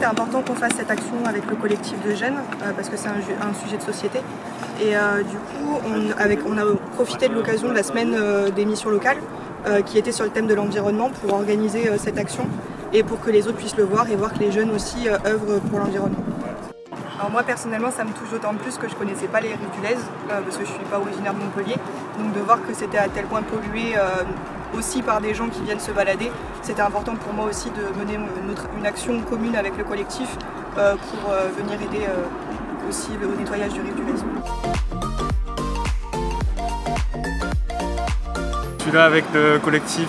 important qu'on fasse cette action avec le collectif de jeunes parce que c'est un sujet de société. Et du coup, on a profité de l'occasion de la semaine des missions locales qui était sur le thème de l'environnement pour organiser cette action et pour que les autres puissent le voir et voir que les jeunes aussi œuvrent pour l'environnement. Alors moi personnellement ça me touche d'autant plus que je ne connaissais pas les rives du Lez parce que je ne suis pas originaire de Montpellier. Donc de voir que c'était à tel point pollué aussi par des gens qui viennent se balader, c'était important pour moi aussi de mener une action commune avec le collectif pour venir aider aussi au nettoyage du rive du Lez. Je suis là avec le collectif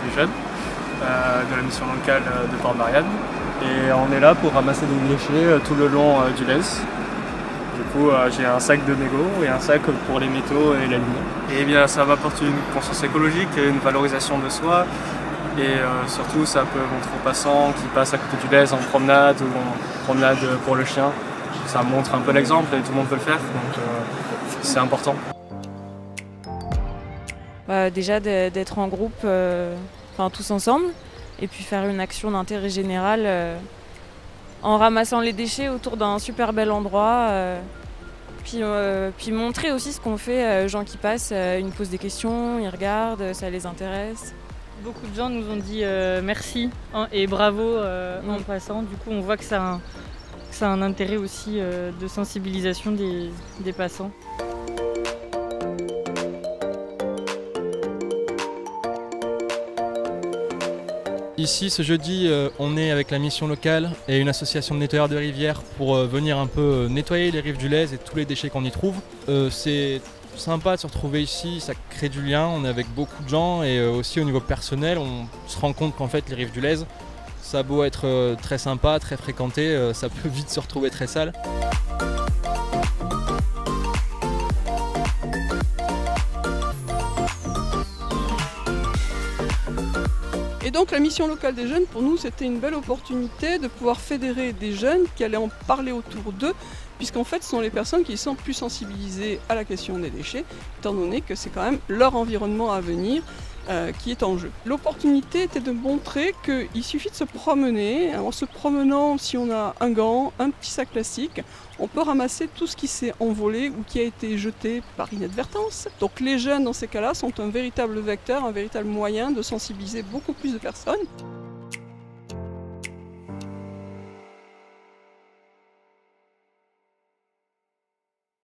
des jeunes de la mission locale de Port-Marianne et on est là pour ramasser des déchets tout le long du Lez. Du coup j'ai un sac de mégots et un sac pour les métaux et la lumière. Et bien ça m'apporte une conscience écologique et une valorisation de soi et surtout ça peut montrer aux passants qui passent à côté du Lez en promenade ou en promenade pour le chien. Ça montre un peu l'exemple et tout le monde peut le faire donc c'est important. Déjà d'être en groupe, tous ensemble, et puis faire une action d'intérêt général en ramassant les déchets autour d'un super bel endroit. Puis montrer aussi ce qu'on fait aux gens qui passent, ils nous posent des questions, ils regardent, ça les intéresse. Beaucoup de gens nous ont dit merci et bravo en passant, du coup on voit que ça a un intérêt aussi de sensibilisation des passants. Ici, ce jeudi, on est avec la mission locale et une association de nettoyeurs de rivières pour venir un peu nettoyer les rives du Lez et tous les déchets qu'on y trouve. C'est sympa de se retrouver ici, ça crée du lien, on est avec beaucoup de gens et aussi au niveau personnel, on se rend compte qu'en fait les rives du Lez, ça a beau être très sympa, très fréquenté, ça peut vite se retrouver très sale. Et donc la mission locale des jeunes, pour nous, c'était une belle opportunité de pouvoir fédérer des jeunes qui allaient en parler autour d'eux, puisqu'en fait, ce sont les personnes qui sont plus sensibilisées à la question des déchets, étant donné que c'est quand même leur environnement à venir qui est en jeu. L'opportunité était de montrer qu'il suffit de se promener. En se promenant, si on a un gant, un petit sac plastique, on peut ramasser tout ce qui s'est envolé ou qui a été jeté par inadvertance. Donc les jeunes, dans ces cas-là, sont un véritable vecteur, un véritable moyen de sensibiliser beaucoup plus de personnes.